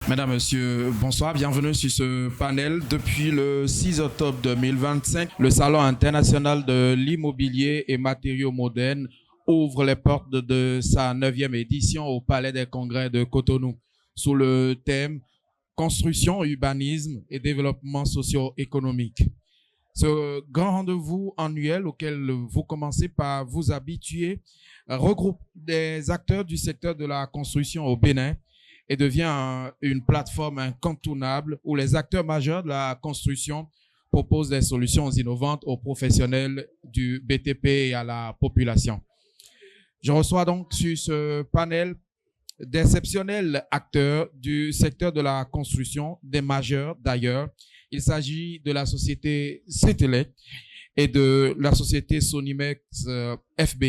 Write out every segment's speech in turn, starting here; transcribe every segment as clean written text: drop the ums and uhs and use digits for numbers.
Mesdames, Messieurs, bonsoir, bienvenue sur ce panel. Depuis le 6 octobre 2025, le Salon international de l'immobilier et matériaux modernes ouvre les portes de sa 9e édition au Palais des Congrès de Cotonou sous le thème Construction, urbanisme et développement socio-économique. Ce grand rendez-vous annuel auquel vous commencez par vous habituer regroupe des acteurs du secteur de la construction au Bénin et devient une plateforme incontournable où les acteurs majeurs de la construction proposent des solutions innovantes aux professionnels du BTP et à la population. Je reçois donc sur ce panel d'exceptionnels acteurs du secteur de la construction, des majeurs d'ailleurs. Il s'agit de la société CETELEC et de la société Sonimex FB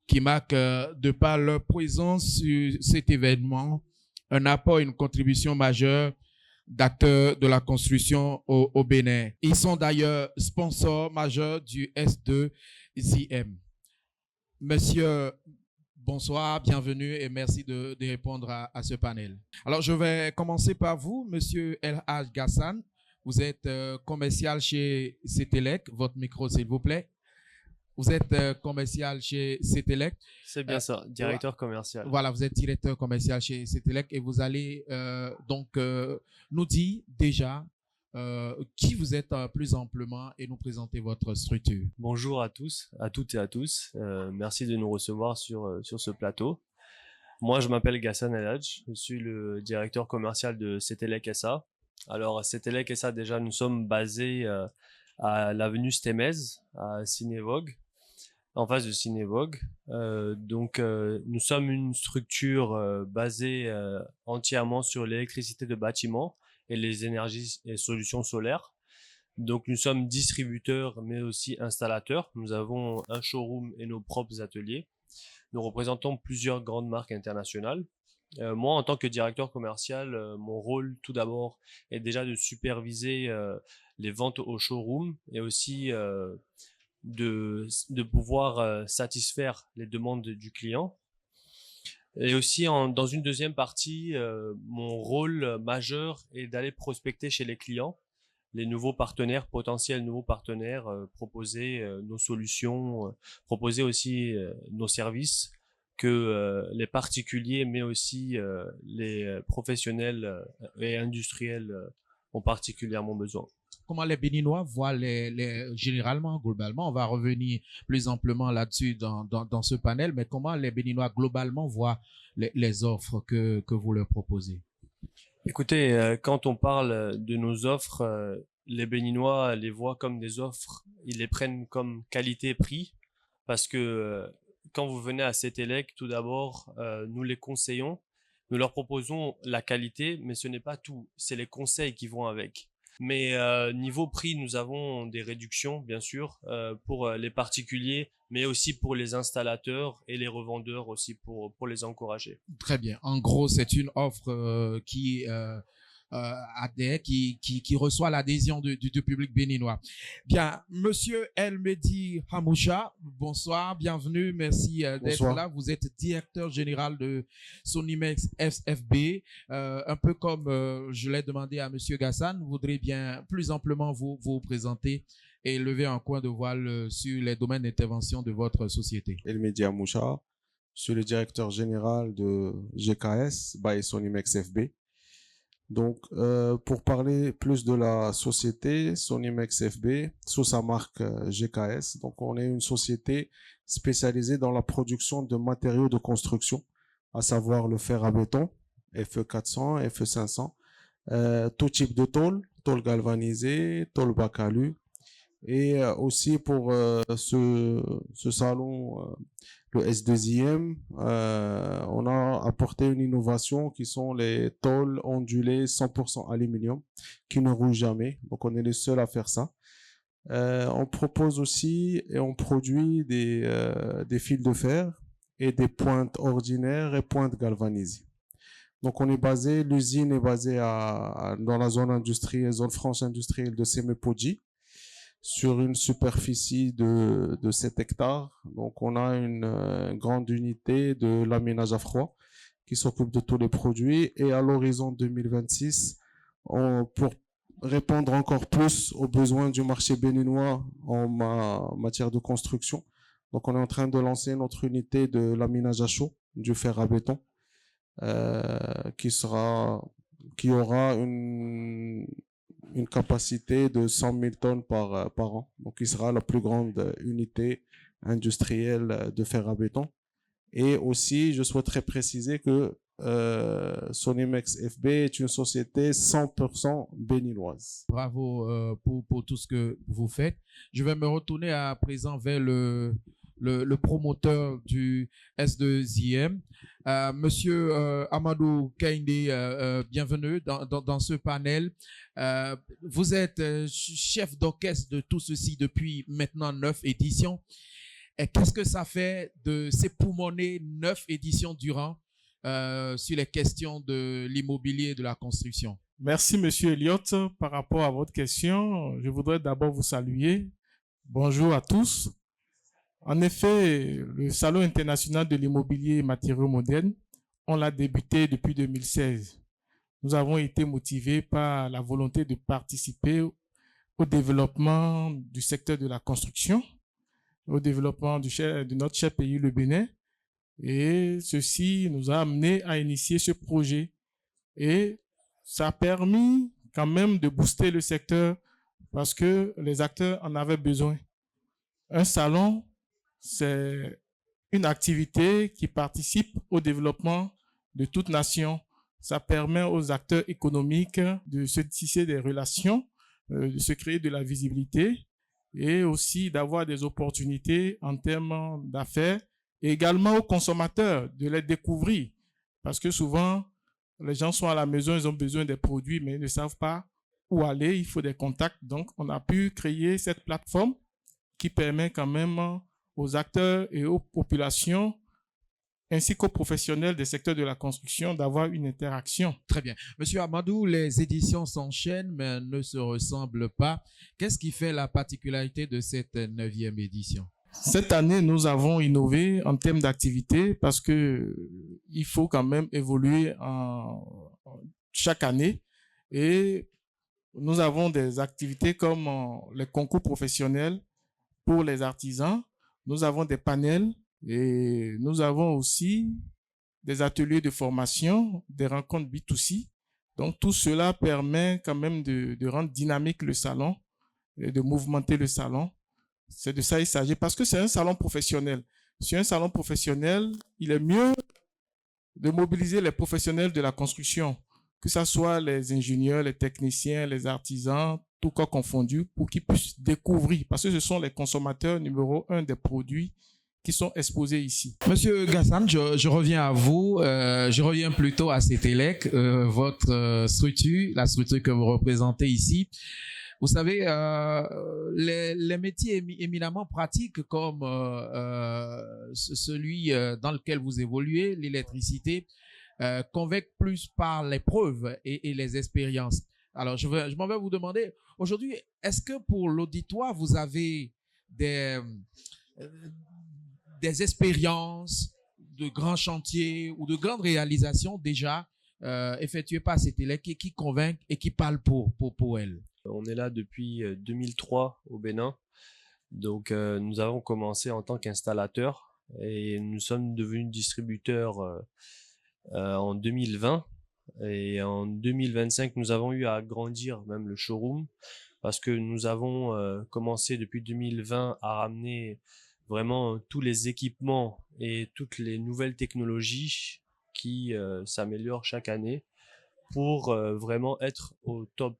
qui marquent de par leur présence sur cet événement un apport, une contribution majeure d'acteurs de la construction au Bénin. Ils sont d'ailleurs sponsors majeurs du S2ZM. Monsieur, bonsoir, bienvenue et merci de répondre à ce panel. Alors, je vais commencer par vous, Monsieur El Hadj Gassan. Vous êtes commercial chez CETELEC. Votre micro, s'il vous plaît. Vous êtes commercial chez CETELEC. C'est bien ça, directeur commercial. Voilà, vous êtes directeur commercial chez CETELEC et vous allez nous dire déjà qui vous êtes plus amplement et nous présenter votre structure. Bonjour à tous, à toutes et à tous. Merci de nous recevoir sur ce plateau. Moi, je m'appelle Gassan El Hadj, je suis le directeur commercial de CETELEC SA. Alors, CETELEC SA, déjà, nous sommes basés à l'avenue Stémez, à Cinévogue, en face de Cinévogue. Nous sommes une structure basée entièrement sur l'électricité de bâtiment et les énergies et solutions solaires. Donc, nous sommes distributeurs, mais aussi installateurs. Nous avons un showroom et nos propres ateliers. Nous représentons plusieurs grandes marques internationales. Moi, en tant que directeur commercial, mon rôle, tout d'abord, est déjà de superviser les ventes au showroom et aussi de pouvoir satisfaire les demandes du client. Et aussi, dans une deuxième partie, mon rôle majeur est d'aller prospecter chez les clients, les nouveaux partenaires, potentiels nouveaux partenaires, proposer nos solutions, proposer aussi nos services que les particuliers, mais aussi les professionnels et industriels ont particulièrement besoin. Comment les Béninois voient généralement, globalement, on va revenir plus amplement là-dessus dans ce panel, mais comment les Béninois globalement voient les offres que vous leur proposez? Écoutez, quand on parle de nos offres, les Béninois les voient comme des offres, ils les prennent comme qualité-prix, parce que quand vous venez à CETELEC, tout d'abord, nous les conseillons, nous leur proposons la qualité, mais ce n'est pas tout, c'est les conseils qui vont avec. Mais niveau prix, nous avons des réductions, bien sûr, pour les particuliers, mais aussi pour les installateurs et les revendeurs aussi pour les encourager. Très bien. En gros, c'est une offre qui adhère, qui reçoit l'adhésion du public béninois. Bien, Monsieur El Mehdi Hamoucha, bonsoir, bienvenue, merci d'être là. Vous êtes directeur général de Sonimex FB. Un peu comme je l'ai demandé à Monsieur Gassan, vous voudrez bien plus amplement vous présenter et lever un coin de voile sur les domaines d'intervention de votre société. El Mehdi Hamoucha, je suis le directeur général de GKS by Sonimex FB. Donc, pour parler plus de la société Sonimex FB, sous sa marque GKS, donc on est une société spécialisée dans la production de matériaux de construction, à savoir le fer à béton, FE400, FE500, tout type de tôle galvanisée, tôle bac alu, et aussi pour ce salon, le S2IM, on a apporté une innovation qui sont les tôles ondulées 100% aluminium qui ne rouillent jamais. Donc on est les seuls à faire ça. On propose aussi et on produit des fils de fer et des pointes ordinaires et pointes galvanisées. Donc l'usine est basée dans la zone industrielle, zone franche industrielle de Semepodji, sur une superficie de 7 hectares. Donc, on a une grande unité de laminage à froid qui s'occupe de tous les produits. Et à l'horizon 2026, pour répondre encore plus aux besoins du marché béninois en matière de construction. Donc, on est en train de lancer notre unité de laminage à chaud, du fer à béton, qui aura une capacité de 100 000 tonnes par an. Donc, il sera la plus grande unité industrielle de fer à béton. Et aussi, je souhaiterais préciser que Sonimex FB est une société 100% béninoise. Bravo pour tout ce que vous faites. Je vais me retourner à présent vers le promoteur du S2IM. Monsieur Amadou Kainde, bienvenue dans ce panel. Vous êtes chef d'orchestre de tout ceci depuis maintenant 9 éditions. Et qu'est-ce que ça fait de s'époumoner 9 éditions durant sur les questions de l'immobilier et de la construction? Merci, Monsieur Elliott. Par rapport à votre question, je voudrais d'abord vous saluer. Bonjour à tous. En effet, le Salon international de l'immobilier et matériaux modernes, on l'a débuté depuis 2016. Nous avons été motivés par la volonté de participer au développement du secteur de la construction, au développement de notre cher pays, le Bénin. Et ceci nous a amené à initier ce projet. Et ça a permis quand même de booster le secteur parce que les acteurs en avaient besoin. Un salon, c'est une activité qui participe au développement de toute nation. Ça permet aux acteurs économiques de se tisser des relations, de se créer de la visibilité et aussi d'avoir des opportunités en termes d'affaires et également aux consommateurs de les découvrir. Parce que souvent, les gens sont à la maison, ils ont besoin des produits, mais ils ne savent pas où aller, il faut des contacts. Donc, on a pu créer cette plateforme qui permet quand même aux acteurs et aux populations ainsi qu'aux professionnels des secteurs de la construction d'avoir une interaction. Très bien. Monsieur Amadou, les éditions s'enchaînent mais ne se ressemblent pas. Qu'est-ce qui fait la particularité de cette 9e édition? Cette année, nous avons innové en termes d'activité parce que il faut quand même évoluer chaque année et nous avons des activités comme les concours professionnels pour les artisans. Nous avons des panels et nous avons aussi des ateliers de formation, des rencontres B2C. Donc, tout cela permet quand même de rendre dynamique le salon et de mouvementer le salon. C'est de ça il s'agit parce que c'est un salon professionnel. Sur un salon professionnel, il est mieux de mobiliser les professionnels de la construction, que ce soit les ingénieurs, les techniciens, les artisans, tout cas confondus, pour qu'ils puissent découvrir, parce que ce sont les consommateurs numéro 1 des produits qui sont exposés ici. Monsieur Gassan, je reviens à vous. Je reviens plutôt à CETELEC, votre structure, la structure que vous représentez ici. Vous savez, les métiers éminemment pratiques comme celui dans lequel vous évoluez, l'électricité, convainquent plus par les preuves et les expériences. Alors, je m'en vais vous demander, aujourd'hui, est-ce que pour l'auditoire, vous avez des expériences de grands chantiers ou de grandes réalisations déjà effectuées par CETELEC qui convainquent et qui parlent pour elles? On est là depuis 2003 au Bénin. Donc, nous avons commencé en tant qu'installateur et nous sommes devenus distributeurs en 2020. Et en 2025, nous avons eu à agrandir même le showroom parce que nous avons commencé depuis 2020 à ramener vraiment tous les équipements et toutes les nouvelles technologies qui s'améliorent chaque année pour vraiment être au top.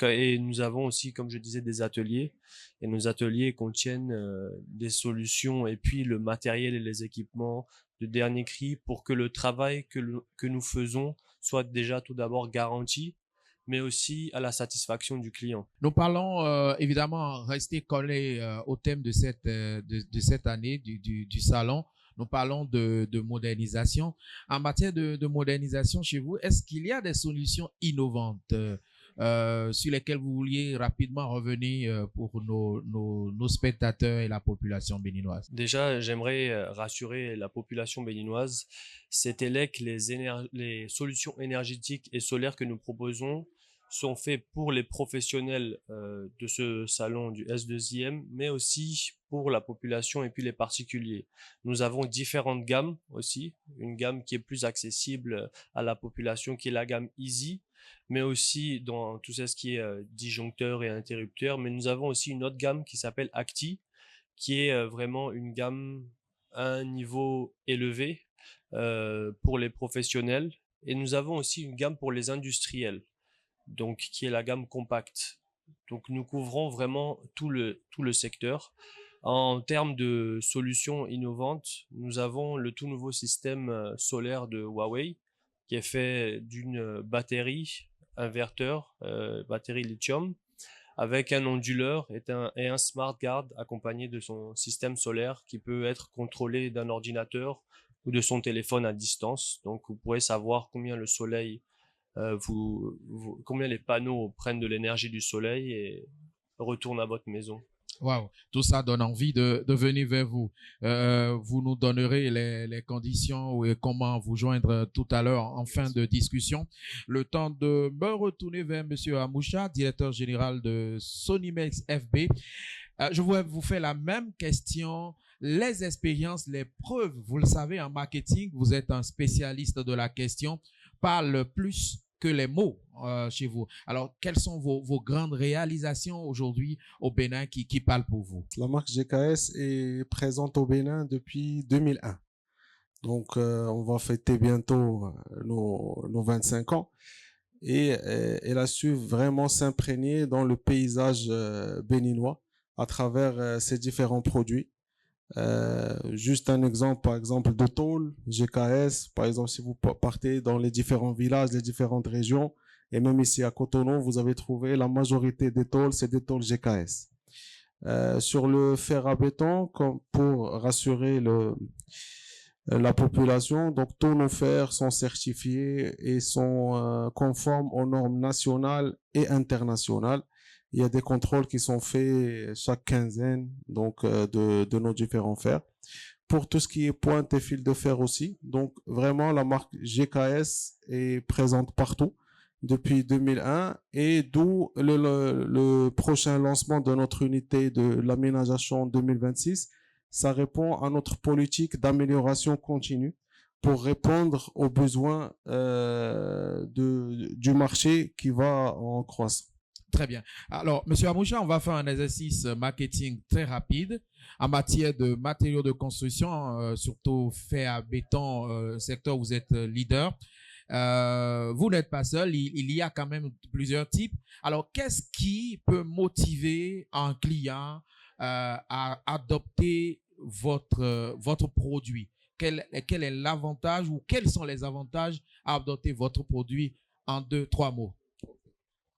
Et nous avons aussi, comme je disais, des ateliers et nos ateliers contiennent des solutions et puis le matériel et les équipements de dernier cri pour que le travail que nous faisons soit déjà tout d'abord garanti, mais aussi à la satisfaction du client. Nous parlons évidemment, rester collés au thème de cette année du salon. Nous parlons de modernisation. En matière de modernisation chez vous, est-ce qu'il y a des solutions innovantes sur lesquels vous vouliez rapidement revenir pour nos spectateurs et la population béninoise? Déjà, j'aimerais rassurer la population béninoise. CETELEC, les solutions énergétiques et solaires que nous proposons sont faits pour les professionnels de ce salon du S2IM, mais aussi pour la population et puis les particuliers. Nous avons différentes gammes aussi, une gamme qui est plus accessible à la population, qui est la gamme Easy, mais aussi dans tout ce qui est disjoncteurs et interrupteurs. Mais nous avons aussi une autre gamme qui s'appelle Acti, qui est vraiment une gamme à un niveau élevé pour les professionnels. Et nous avons aussi une gamme pour les industriels, donc qui est la gamme compacte. Donc nous couvrons vraiment tout le secteur. En termes de solutions innovantes, nous avons le tout nouveau système solaire de Huawei qui est fait d'une batterie inverteur, batterie lithium, avec un onduleur et un smart guard accompagné de son système solaire qui peut être contrôlé d'un ordinateur ou de son téléphone à distance. Donc vous pourrez savoir combien le soleil combien les panneaux prennent de l'énergie du soleil et retournent à votre maison. Wow, tout ça donne envie de venir vers vous. Vous nous donnerez les conditions et comment vous joindre tout à l'heure en fin de discussion. Le temps de me retourner vers Monsieur Amoucha, directeur général de Sonimex FB. Je voudrais vous faire la même question. Les expériences, les preuves, vous le savez, en marketing, vous êtes un spécialiste de la question, parlent plus que les mots chez vous. Alors, quelles sont vos grandes réalisations aujourd'hui au Bénin qui parlent pour vous? La marque GKS est présente au Bénin depuis 2001. Donc, on va fêter bientôt nos 25 ans. Et elle a su vraiment s'imprégner dans le paysage béninois à travers ses différents produits. Juste un exemple, par exemple, de tôle, GKS, par exemple, si vous partez dans les différents villages, les différentes régions, et même ici à Cotonou, vous avez trouvé la majorité des tôles, c'est des tôles GKS. Sur le fer à béton, pour rassurer la population, donc tous nos fers sont certifiés et sont conformes aux normes nationales et internationales. Il y a des contrôles qui sont faits chaque quinzaine, donc de nos différents fers. Pour tout ce qui est pointe et fil de fer aussi, donc vraiment la marque GKS est présente partout depuis 2001 et d'où le prochain lancement de notre unité de l'aménagement en 2026. Ça répond à notre politique d'amélioration continue pour répondre aux besoins du marché qui va en croissance. Très bien. Alors, Monsieur Amoucha, on va faire un exercice marketing très rapide en matière de matériaux de construction, surtout fer à béton, secteur où vous êtes leader. Vous n'êtes pas seul, il y a quand même plusieurs types. Alors, qu'est-ce qui peut motiver un client à adopter votre produit? Quel est l'avantage ou quels sont les avantages à adopter votre produit en 2-3 mots?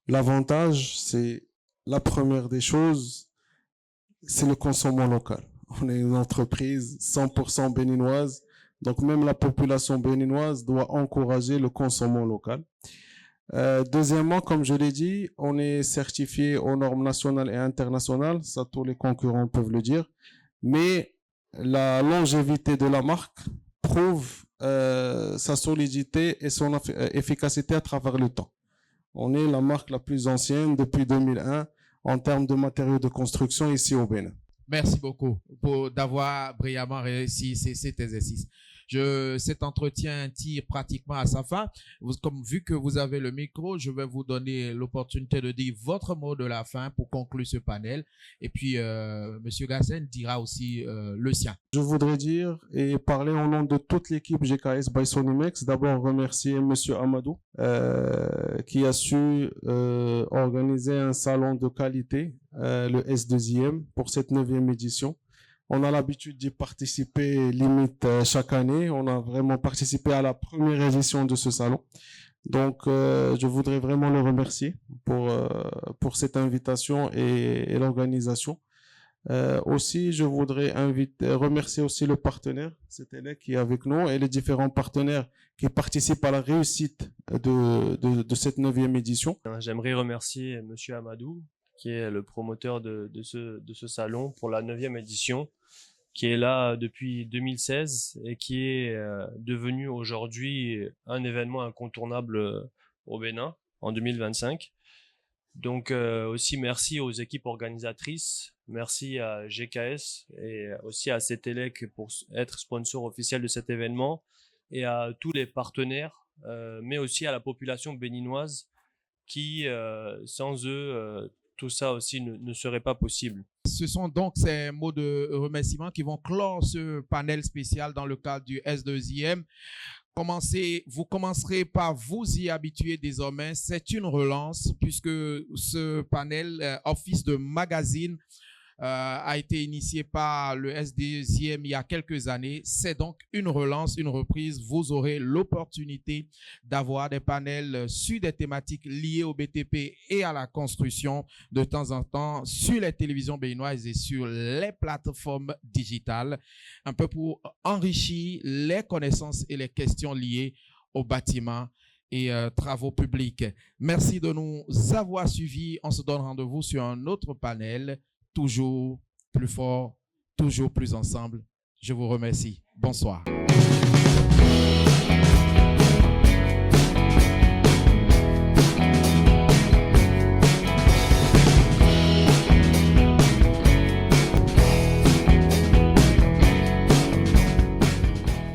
L'avantage, c'est la première des choses, c'est le consommation local. On est une entreprise 100% béninoise, donc même la population béninoise doit encourager le consommation local. Deuxièmement, comme je l'ai dit, on est certifié aux normes nationales et internationales, ça tous les concurrents peuvent le dire, mais la longévité de la marque prouve sa solidité et son efficacité à travers le temps. On est la marque la plus ancienne depuis 2001 en termes de matériaux de construction ici au Bénin. Merci beaucoup d'avoir brillamment réussi cet exercice. Cet entretien tire pratiquement à sa fin. Vu que vous avez le micro, je vais vous donner l'opportunité de dire votre mot de la fin pour conclure ce panel. Et puis, Monsieur Gassen dira aussi le sien. Je voudrais dire et parler au nom de toute l'équipe GKS by Sonimex. D'abord, remercier Monsieur Amadou qui a su organiser un salon de qualité, le S2IM, pour cette 9e édition. On a l'habitude d'y participer limite chaque année. On a vraiment participé à la première édition de ce salon. Donc, je voudrais vraiment le remercier pour cette invitation et l'organisation. Aussi, je voudrais remercier aussi le partenaire, CETELEC, qui est avec nous, et les différents partenaires qui participent à la réussite de cette 9e édition. J'aimerais remercier Monsieur Amadou, qui est le promoteur de ce salon pour la 9e édition, qui est là depuis 2016 et qui est devenu aujourd'hui un événement incontournable au Bénin en 2025. Donc aussi merci aux équipes organisatrices, merci à GKS et aussi à CETELEC pour être sponsor officiel de cet événement et à tous les partenaires, mais aussi à la population béninoise qui, sans eux, tout ça aussi ne serait pas possible. Ce sont donc ces mots de remerciement qui vont clore ce panel spécial dans le cadre du S2IM. Vous commencerez par vous y habituer désormais. C'est une relance puisque ce panel office de magazine a été initié par le S2IM il y a quelques années. C'est donc une relance, une reprise. Vous aurez l'opportunité d'avoir des panels sur des thématiques liées au BTP et à la construction de temps en temps sur les télévisions béninoises et sur les plateformes digitales, un peu pour enrichir les connaissances et les questions liées au bâtiment et travaux publics. Merci de nous avoir suivis. On se donne rendez-vous sur un autre panel. Toujours plus fort, toujours plus ensemble. Je vous remercie. Bonsoir.